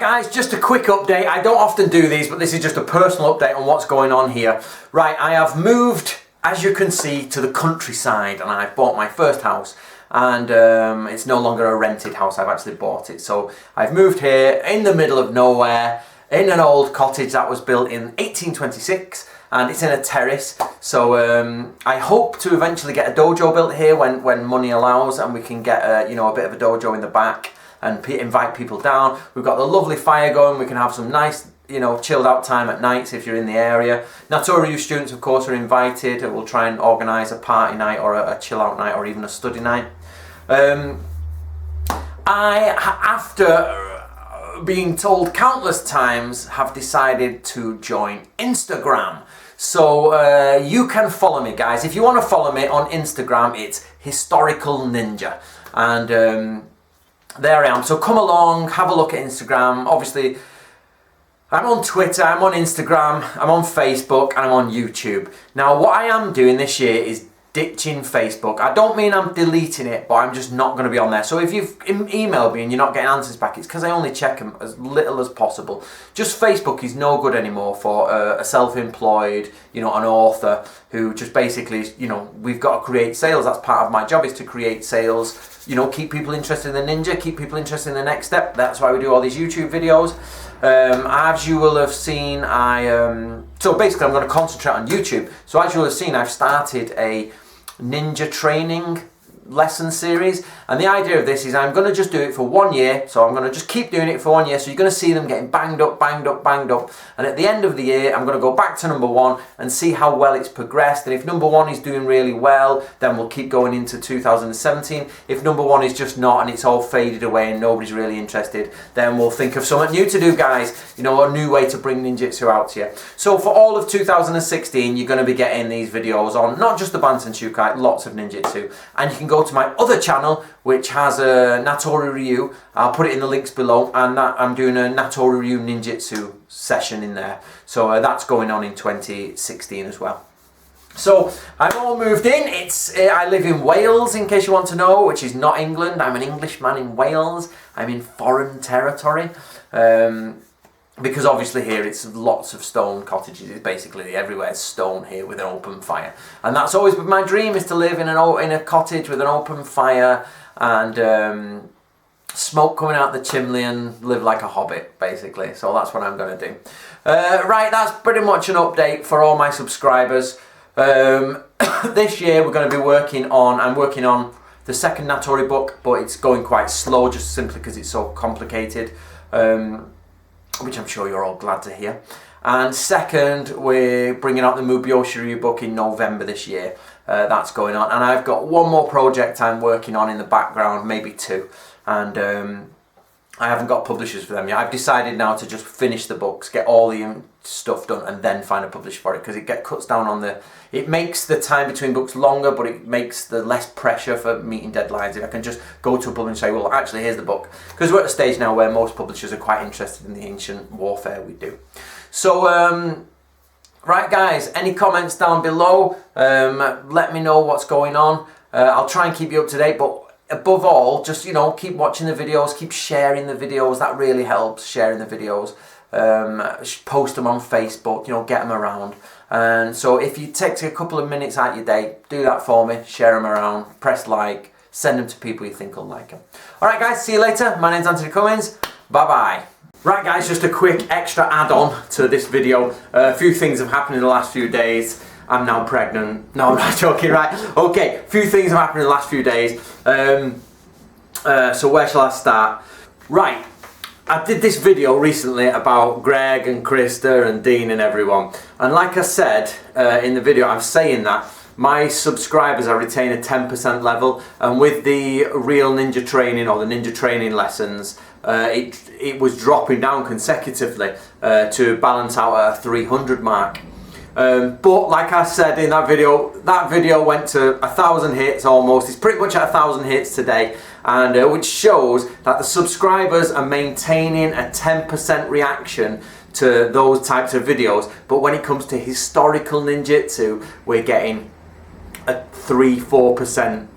Right guys, just a quick update. I don't often do these, but this is just a personal update on what's going on here. Right, I have moved, as you can see, to the countryside, and I bought my first house. And it's no longer a rented house, I've actually bought it. So I've moved here in the middle of nowhere, in an old cottage that was built in 1826, and it's in a terrace. So I hope to eventually get a dojo built here when money allows, and we can get a bit of a dojo in the back and invite people down. We've got the lovely fire going, we can have some nice chilled out time at nights if you're in the area. Natori students, of course, are invited. We'll try and organise a party night or a chill out night or even a study night. After being told countless times, have decided to join Instagram. So you can follow me, guys. If you want to follow me on Instagram, it's Historical Ninja. And there I am. So come along, have a look at Instagram. Obviously, I'm on Twitter, I'm on Instagram, I'm on Facebook, and I'm on YouTube. Now, what I am doing this year is ditching Facebook. I don't mean I'm deleting it, but I'm just not going to be on there. So if you've emailed me and you're not getting answers back, it's because I only check them as little as possible. Just Facebook is no good anymore for a self-employed, an author who just basically, we've got to create sales. That's part of my job, is to create sales. Keep people interested in the ninja, keep people interested in the next step. That's why we do all these YouTube videos. As you will have seen, so basically I'm going to concentrate on YouTube. So as you will have seen, I've started a ninja training lesson series, and the idea of this is I'm going to just do it for 1 year. So I'm going to just keep doing it for 1 year, so you're going to see them getting banged up, and at the end of the year I'm going to go back to number 1 and see how well it's progressed. And if number 1 is doing really well, then we'll keep going into 2017. If number 1 is just not, and it's all faded away and nobody's really interested, then we'll think of something new to do, guys. A new way to bring ninjutsu out to you. So for all of 2016, you're going to be getting these videos on not just the Banten Shukai, lots of ninjutsu. And you can go to my other channel, which has a Natori Ryu. I'll put it in the links below, and I'm doing a Natori Ryu ninjutsu session in there. So that's going on in 2016 as well. So I'm all moved in. I live in Wales, in case you want to know, which is not England. I'm an Englishman in Wales. I'm in foreign territory. Because obviously here it's lots of stone cottages. It's basically everywhere's stone here with an open fire, and that's always been my dream, is to live in a cottage with an open fire and smoke coming out the chimney and live like a hobbit, basically. So that's what I'm going to do. Right, that's pretty much an update for all my subscribers. This year we're going to be I'm working on the second Natori book, but it's going quite slow, just simply because it's so complicated. Which I'm sure you're all glad to hear. And second, we're bringing out the Mubyoshi Ryu book in November this year. That's going on. And I've got one more project I'm working on in the background, maybe 2. And I haven't got publishers for them yet. I've decided now to just finish the books, get all the stuff done, and then find a publisher for it, because it cuts down on it makes the time between books longer, but it makes the less pressure for meeting deadlines. If I can just go to a publisher and say, well, actually, here's the book. Because we're at a stage now where most publishers are quite interested in the ancient warfare we do. So, right guys, any comments down below? Let me know what's going on. I'll try and keep you up to date, but above all, just keep watching the videos, keep sharing the videos. That really helps, sharing the videos. Post them on Facebook, get them around. And so if you take a couple of minutes out of your day, do that for me, share them around, press like, send them to people you think will like them. Alright guys, see you later. My name's Anthony Cummins. Bye bye. Right guys, just a quick extra add-on to this video. A few things have happened in the last few days. I'm now pregnant. No, I'm not joking, right? Okay, a few things have happened in the last few days. So where shall I start? Right, I did this video recently about Greg and Krista and Dean and everyone. And like I said in the video, I'm saying that my subscribers, I retain a 10% level. And with the real ninja training, or the ninja training lessons, it was dropping down consecutively to balance out at a 300 mark. But like I said in that video went to 1,000 hits almost. It's pretty much at 1,000 hits today, and which shows that the subscribers are maintaining a 10% reaction to those types of videos. But when it comes to historical ninjutsu, we're getting a 3-4%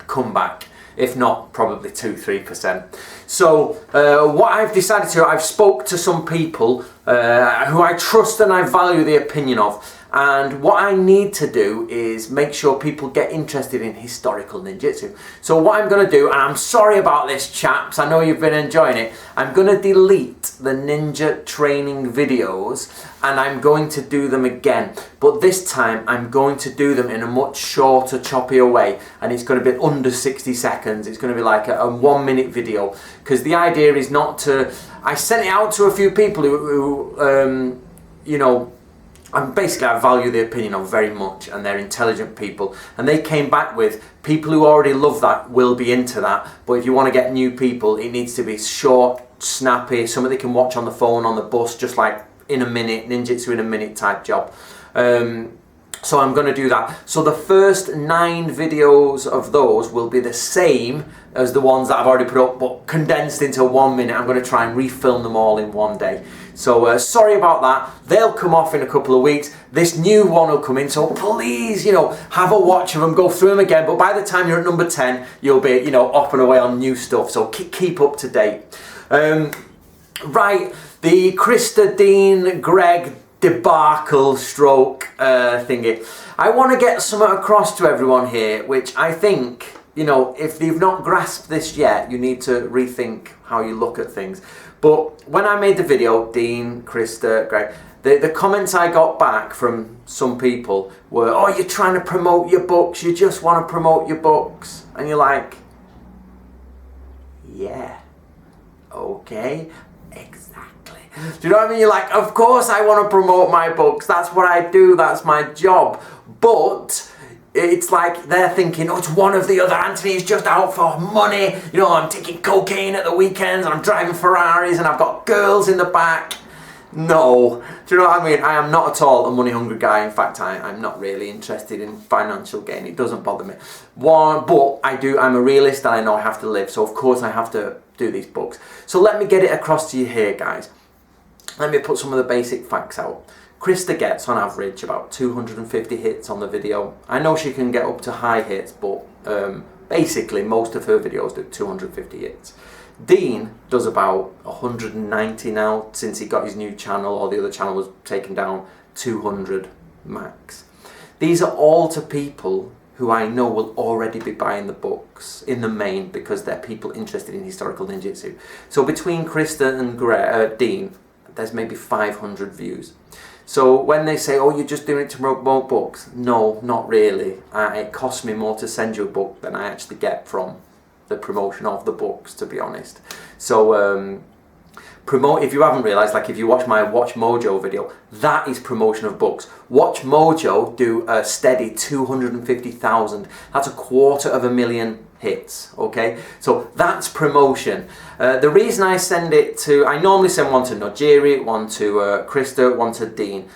comeback. if not probably 2-3%. So what I've decided to, I've spoke to some people who I trust and I value the opinion of. And what I need to do is make sure people get interested in historical ninjutsu. So what I'm going to do, and I'm sorry about this, chaps, I know you've been enjoying it, I'm going to delete the ninja training videos and I'm going to do them again. But this time I'm going to do them in a much shorter, choppier way, and it's going to be under 60 seconds. It's going to be like a 1 minute video, because the idea is not to... I sent it out to a few people who you know, and basically I value the opinion of very much, and they're intelligent people, and they came back with people who already love that will be into that, but if you want to get new people, it needs to be short, snappy, something they can watch on the phone, on the bus, just like in a minute, ninjutsu in a minute type job. So I'm going to do that. So the first 9 videos of those will be the same as the ones that I've already put up, but condensed into 1 minute. I'm going to try and refilm them all in one day. So sorry about that. They'll come off in a couple of weeks. This new one will come in. So please, you know, have a watch of them, go through them again. But by the time you're at number 10, you'll be, you know, up and away on new stuff. So keep up to date. Right, the Krista Dean Greg debacle stroke thingy. I want to get something across to everyone here, which I think, you know, if you've not grasped this yet, you need to rethink how you look at things. But when I made the video, Dean, Krista, Greg, the comments I got back from some people were, oh, you're trying to promote your books, you just want to promote your books. And you're like, yeah, okay, exactly. Do you know what I mean? You're like, of course I want to promote my books. That's what I do. That's my job. But it's like they're thinking, oh, it's one of the other. Anthony's just out for money. You know, I'm taking cocaine at the weekends and I'm driving Ferraris and I've got girls in the back. No. Do you know what I mean? I am not at all a money-hungry guy. In fact, I'm not really interested in financial gain. It doesn't bother me. But I'm a realist and I know I have to live. So, of course, I have to do these books. So let me get it across to you here, guys. Let me put some of the basic facts out. Krista gets, on average, about 250 hits on the video. I know she can get up to high hits, but basically most of her videos do 250 hits. Dean does about 190 now, since he got his new channel, or the other channel was taken down, 200 max. These are all to people who I know will already be buying the books in the main, because they're people interested in historical ninjutsu. So between Krista and Dean, there's maybe 500 views. So when they say, oh, you're just doing it to promote books, no, not really. It costs me more to send you a book than I actually get from the promotion of the books, to be honest. So if you haven't realised, like if you watch my Watch Mojo video, that is promotion of books. Watch Mojo do a steady 250,000. That's 250,000 hits, okay? So that's promotion. The reason I send it to, I normally send one to Natori, one to Krista, one to Dean.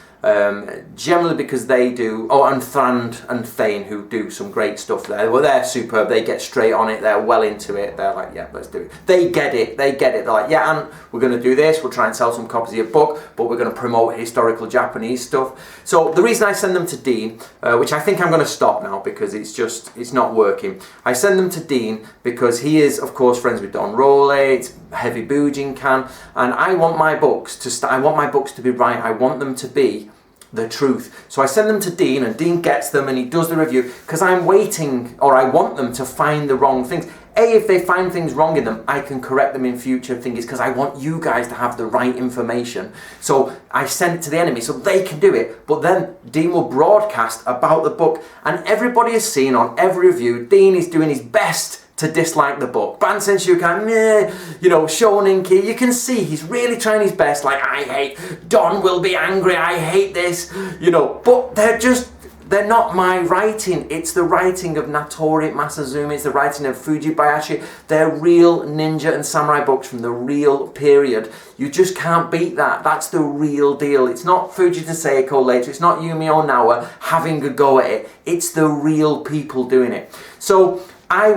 Generally because they do, and Thrand and Thane, who do some great stuff there. Well, they're superb. They get straight on it. They're well into it. They're like, yeah, let's do it. They get it. They're like, yeah, and we're going to do this. We'll try and sell some copies of your book, but we're going to promote historical Japanese stuff. So the reason I send them to Dean, which I think I'm going to stop now because it's not working. I send them to Dean because he is, of course, friends with Don Rowley. It's Heavy Bujinkan, and I want my books to be right. I want them to be the truth. So I send them to Dean, and Dean gets them and he does the review, because I'm waiting, or I want them to find the wrong things. If they find things wrong in them, I can correct them in future things, because I want you guys to have the right information. So I send it to the enemy so they can do it. But then Dean will broadcast about the book, and everybody has seen on every review, Dean is doing his best to dislike the book. Bansen Shukan, meh, you know, Shoninki, you can see he's really trying his best, like, I hate, Don will be angry, I hate this, you know, but they're not my writing. It's the writing of Natori Masazumi, it's the writing of Fujibayashi. They're real ninja and samurai books from the real period. You just can't beat that. That's the real deal. It's not Fujita Seiko later, it's not Yumi Onawa having a go at it. It's the real people doing it. So I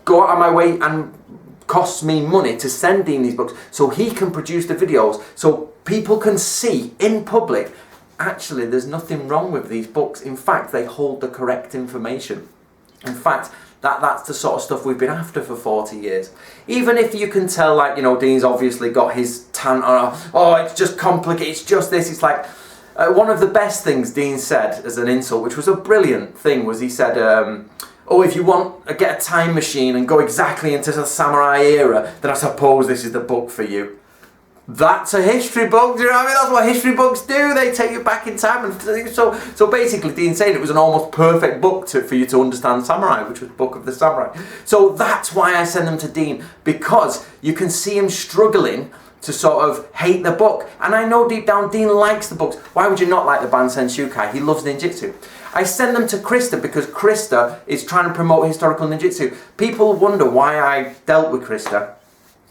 go out of my way, and costs me money to send Dean these books so he can produce the videos, so people can see in public, actually there's nothing wrong with these books. In fact, they hold the correct information. In fact, That's the sort of stuff we've been after for 40 years. Even if you can tell, like, you know, Dean's obviously got his tan on, oh, it's just complicated, it's just this, it's like, one of the best things Dean said as an insult, which was a brilliant thing, was he said, oh, if you want to get a time machine and go exactly into the samurai era, then I suppose this is the book for you. That's a history book, do you know what I mean? That's what history books do, they take you back in time. And so basically Dean saying it was an almost perfect book for you to understand samurai, which was Book of the Samurai. So that's why I send them to Dean, because you can see him struggling to sort of hate the book. And I know deep down Dean likes the books. Why would you not like the Bansen Shukai? He loves ninjutsu. I send them to Krista because Krista is trying to promote historical ninjutsu. People wonder why I dealt with Krista.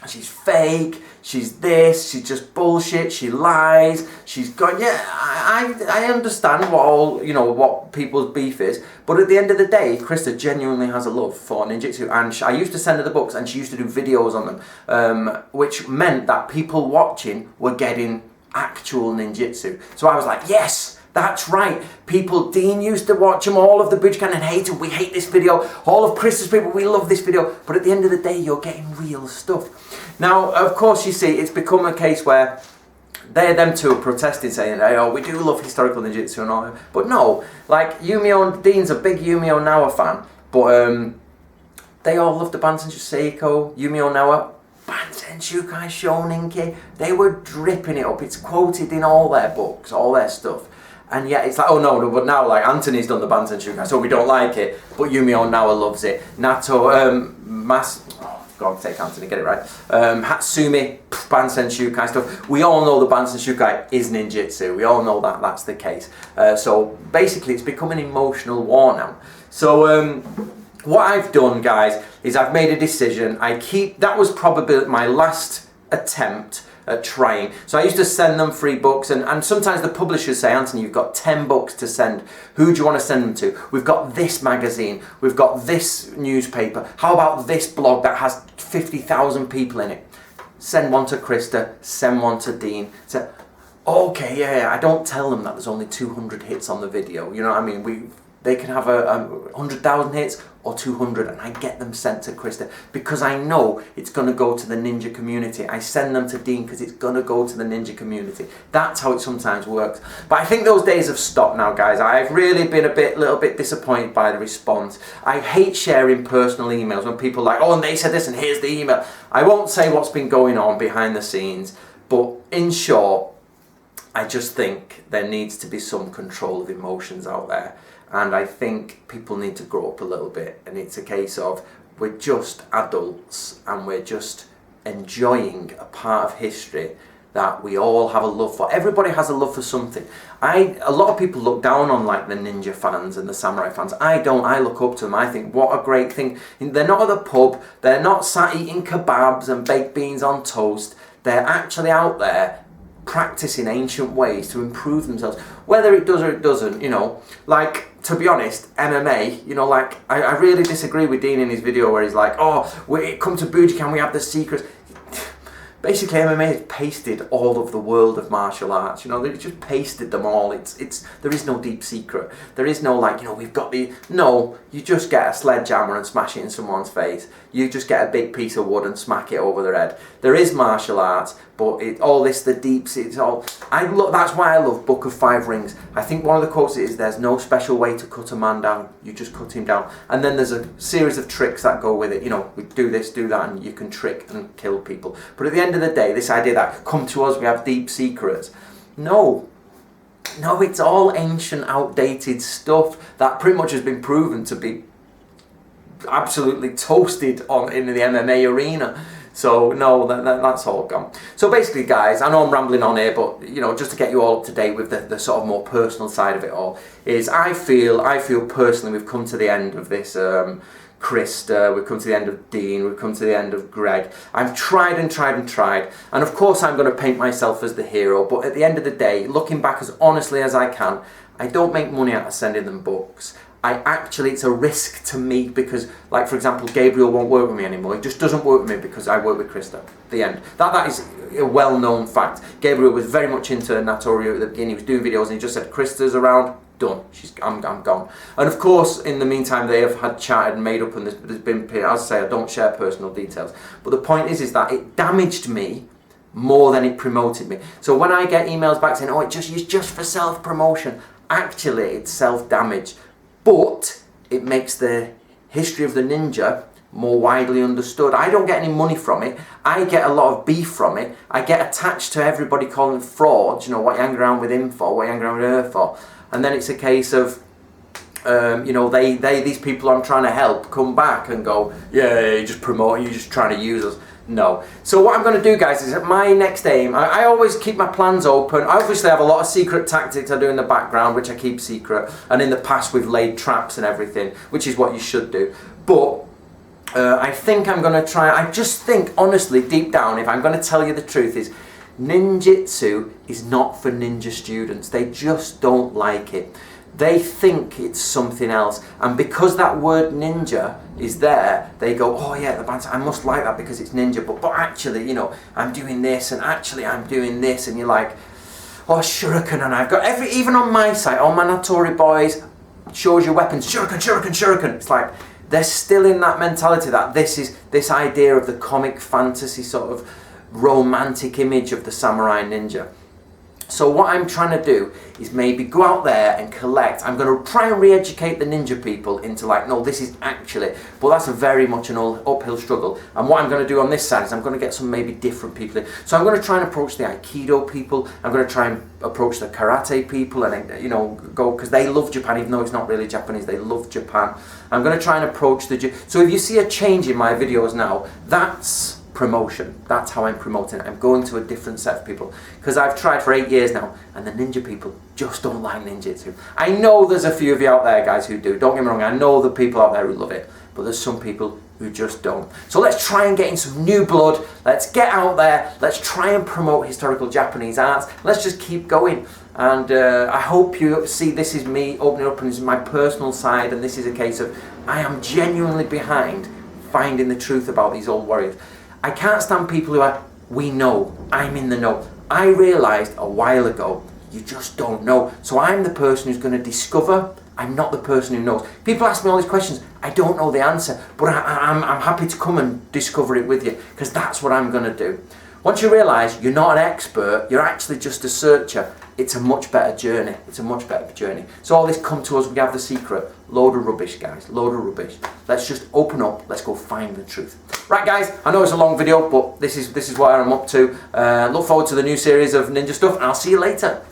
She's fake, she's this, she's just bullshit, she lies, she's gone, yeah, I understand what all, you know, what people's beef is, but at the end of the day, Krista genuinely has a love for ninjutsu, and I used to send her the books, and she used to do videos on them, which meant that people watching were getting actual ninjutsu. So I was like, yes! That's right, people, Dean used to watch them, all of the Budokan and hate them, we hate this video, all of Krista's people, we love this video, but at the end of the day, you're getting real stuff. Now, of course, you see, it's become a case where them two are protesting, saying, hey, oh, we do love historical ninjutsu and all, but no, like, Yumio, Dean's a big Yumio Nawa fan, but they all love the Bansen Seiko, Yumio Nawa, Bansen Shukai Shoninki, they were dripping it up, it's quoted in all their books, all their stuff. And yet it's like, oh no, but now like Anthony's done the Bansen Shukai, so we don't like it, but Yumio Nawa loves it. God's sake, Anthony, get it right. Hatsumi, Bansen Shukai stuff. We all know the Bansen Shukai is ninjutsu. We all know that that's the case. So basically it's become an emotional war now. So what I've done, guys, is I've made a decision. That was probably my last attempt at trying. So I used to send them free books, and sometimes the publishers say, Anthony, you've got 10 books to send. Who do you want to send them to? We've got this magazine, we've got this newspaper, how about this blog that has 50,000 people in it? Send one to Krista, send one to Dean. So, okay, yeah, I don't tell them that there's only 200 hits on the video, you know what I mean? They can have 100,000 hits or 200, and I get them sent to Krista because I know it's going to go to the ninja community. I send them to Dean because it's going to go to the ninja community. That's how it sometimes works. But I think those days have stopped now, guys. I've really been a little bit disappointed by the response. I hate sharing personal emails when people are like, oh, and they said this, and here's the email. I won't say what's been going on behind the scenes, but in short, I just think there needs to be some control of emotions out there. And I think people need to grow up a little bit, and it's a case of we're just adults and we're just enjoying a part of history that we all have a love for. Everybody has a love for something. A lot of people look down on like the ninja fans and the samurai fans. I don't. I look up to them. I think what a great thing. They're not at the pub. They're not sat eating kebabs and baked beans on toast. They're actually out there practicing ancient ways to improve themselves, whether it does or it doesn't, you know. Like, to be honest, MMA, you know, like, I really disagree with Dean in his video where he's like, oh, we come to Budokan, we have the secrets. Basically, MMA has pasted all of the world of martial arts. You know, they've just pasted them all. There is no deep secret. There is no, like, you know, we've got the... No, you just get a sledgehammer and smash it in someone's face. You just get a big piece of wood and smack it over their head. There is martial arts, but the deep... It's all... That's why I love Book of Five Rings. I think one of the quotes is, there's no special way to cut a man down. You just cut him down. And then there's a series of tricks that go with it. You know, we do this, do that, and you can trick and kill people. But at the end of the day, this idea that come to us, we have deep secrets. No, it's all ancient, outdated stuff that pretty much has been proven to be absolutely toasted in the MMA arena. So no, that's all gone. So basically, guys, I know I'm rambling on here, but you know, just to get you all up to date with the sort of more personal side of it all, is I feel personally we've come to the end of this. Krista, we've come to the end of Dean, we've come to the end of Greg. I've tried and tried and tried, and of course I'm going to paint myself as the hero, but at the end of the day, looking back as honestly as I can, I don't make money out of sending them books. It's a risk to me because, like, for example, Gabriel won't work with me anymore. He just doesn't work with me because I work with Krista. The end. That is a well-known fact. Gabriel was very much into Natori at the beginning. He was doing videos and he just said, Krista's around, done. I'm gone. And of course, in the meantime, they have had chatted and made up, and there's been, as I say, I don't share personal details. But the point is that it damaged me more than it promoted me. So when I get emails back saying, oh, it's just for self-promotion, actually it's self-damage. But it makes the history of the ninja more widely understood. I don't get any money from it. I get a lot of beef from it. I get attached to everybody calling them frauds. You know, what you hang around with him for, what you hang around with her for. And then it's a case of, you know, these people I'm trying to help come back and go, yeah, you're just promoting, you're just trying to use us. No. So what I'm going to do, guys, is that my next aim, I always keep my plans open. I obviously have a lot of secret tactics I do in the background, which I keep secret. And in the past, we've laid traps and everything, which is what you should do. But I think I'm going to try, I just think, honestly, deep down, if I'm going to tell you the truth, is ninjutsu is not for ninja students. They just don't like it. They think it's something else, and because that word ninja is there, they go, oh yeah, the band, I must like that because it's ninja, but actually, you know, I'm doing this, and actually I'm doing this, and you're like, oh, shuriken, and I've got even on my site, all my Natori boys, shows your weapons, shuriken, shuriken, shuriken. It's like, they're still in that mentality that this idea of the comic fantasy sort of romantic image of the samurai ninja. So what I'm trying to do is maybe go out there and collect. I'm going to try and re-educate the ninja people into like, no, this is actually, but that's a very much an uphill struggle. And what I'm going to do on this side is I'm going to get some maybe different people in. So I'm going to try and approach the Aikido people. I'm going to try and approach the Karate people, and, you know, go, because they love Japan, even though it's not really Japanese, they love Japan. I'm going to try and approach so if you see a change in my videos now, that's promotion. That's how I'm promoting it. I'm going to a different set of people, because I've tried for 8 years now, and the ninja people just don't like ninjutsu. I know there's a few of you out there, guys, who do. Don't get me wrong, I know the people out there who love it, but there's some people who just don't. So let's try and get in some new blood. Let's get out there. Let's try and promote historical Japanese arts. Let's just keep going. And I hope you see this is me opening up, and this is my personal side, and this is a case of I am genuinely behind finding the truth about these old warriors. I can't stand people who are, we know, I'm in the know. I realised a while ago, you just don't know. So I'm the person who's going to discover. I'm not the person who knows. People ask me all these questions. I don't know the answer, but I'm happy to come and discover it with you, because that's what I'm going to do. Once you realise you're not an expert, you're actually just a searcher, it's a much better journey. It's a much better journey. So all this come to us, we have the secret. Load of rubbish, guys, load of rubbish. Let's just open up, let's go find the truth. Right, guys, I know it's a long video, but this is what I'm up to. Look forward to the new series of ninja stuff, and I'll see you later.